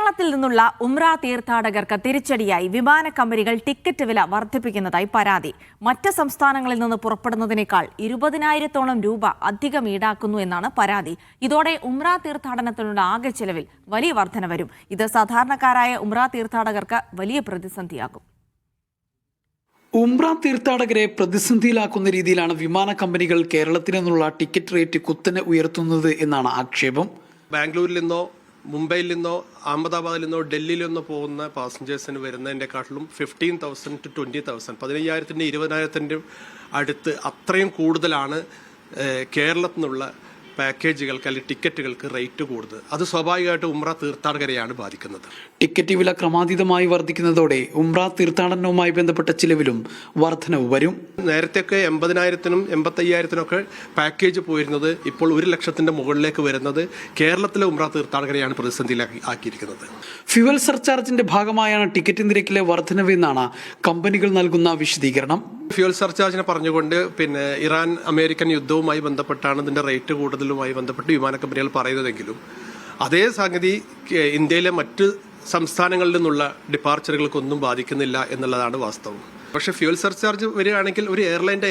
കേരളത്തിൽ നിന്നുള്ള ഉംറ തീർത്ഥാടകർക്ക് തിരിച്ചടിയായി വിമാന കമ്പനികൾ ടിക്കറ്റ് വില വർദ്ധിപ്പിക്കുന്നതായി പരാതി. മറ്റ് സംസ്ഥാനങ്ങളിൽ നിന്ന് പുറപ്പെടുന്നതിനേക്കാൾ 20,000-ഓളം രൂപ അധികം ഈടാക്കുന്നു എന്നാണ് പരാതി. ഇതോടെ ഉംറ തീർത്ഥാടനത്തിനുള്ള ആകെ ചെലവിൽ വലിയ വർധന വരും. ഇത് സാധാരണക്കാരായ ഉംറ തീർത്ഥാടകർക്ക് വലിയ പ്രതിസന്ധിയാകും. ഉംറ തീർത്ഥാടകരെ പ്രതിസന്ധിയിലാക്കുന്ന രീതിയിലാണ് വിമാന കമ്പനികൾ കേരളത്തിൽ നിന്നുള്ള ടിക്കറ്റ് റേറ്റ് കുത്തനെ ഉയർത്തുന്നത് എന്നാണ് ആക്ഷേപം. ബാംഗ്ലൂരിൽ നിന്നോ മുംബൈയിൽ നിന്നോ അഹമ്മദാബാദിൽ നിന്നോ ഡൽഹിയിൽ നിന്നോ പോകുന്ന പാസഞ്ചേഴ്സിന് വരുന്നതിൻ്റെക്കാട്ടിലും 15,000 to 20,000 15,000-ൻ്റെ 20,000-ൻ്റെ അടുത്ത് അത്രയും കൂടുതലാണ് കേരളത്തിൽ നിന്നുള്ള പാക്കേജുകൾക്ക് അല്ലെങ്കിൽ ടിക്കറ്റുകൾക്ക് റേറ്റ് കൂടുതൽ. അത് സ്വാഭാവികമായിട്ട് ഉംറ തീർത്ഥാടകരെയാണ് ബാധിക്കുന്നത്. ടിക്കറ്റ് വില ക്രമാതീതമായി വർദ്ധിക്കുന്നതോടെ ഉംറ തീർത്ഥാടനവുമായി ബന്ധപ്പെട്ട ചിലവിലും വർധനവ് വരും. നേരത്തെയൊക്കെ 80,000-നും 85,000-നും പാക്കേജ് പോയിരുന്നത് ഇപ്പോൾ 1,00,000-ന്റെ മുകളിലേക്ക് വരുന്നത് കേരളത്തിലെ ഉംറ തീർത്ഥാടകരെയാണ് പ്രതിസന്ധിയിലാക്കിയിരിക്കുന്നത്. ഫ്യുവൽ സർചാർജിന്റെ ഭാഗമായാണ് ടിക്കറ്റ് നിരക്കിലെ വർധനവ് എന്നാണ് കമ്പനികൾ നൽകുന്ന വിശദീകരണം. ഫ്യുവൽ സർചാർജിനെ പറഞ്ഞുകൊണ്ട് ഇറാൻ അമേരിക്കൻ യുദ്ധവുമായി ബന്ധപ്പെട്ടാണ് ഇതിന്റെ റേറ്റ് കൂടുതലുമായി ബന്ധപ്പെട്ട് വിമാന കമ്പനികൾ പറയുന്നതെങ്കിലും അതേ സംഗതി ഇന്ത്യയിലെ മറ്റ് സംസ്ഥാനങ്ങളിൽ നിന്നുള്ള ഡിപ്പാർച്ചറുകൾക്കൊന്നും ബാധിക്കുന്നില്ല എന്നുള്ളതാണ് വാസ്തവം. പക്ഷേ ഫ്യുവൽ സർചാർജ് വരികയാണെങ്കിൽ ഒരു എയർലൈൻ്റെ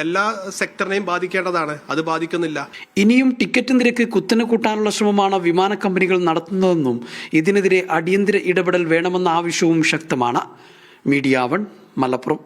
എല്ലാ സെക്ടറിനെയും ബാധിക്കേണ്ടതാണ്. അത് ബാധിക്കുന്നില്ല. ഇനിയും ടിക്കറ്റ് നിരക്ക് കുത്തനെ കൂട്ടാനുള്ള ശ്രമമാണ് വിമാന കമ്പനികൾ നടത്തുന്നതെന്നും ഇതിനെതിരെ അടിയന്തര ഇടപെടൽ വേണമെന്ന ആവശ്യവും ശക്തമാണ്. മീഡിയ 1 മലപ്പുറം.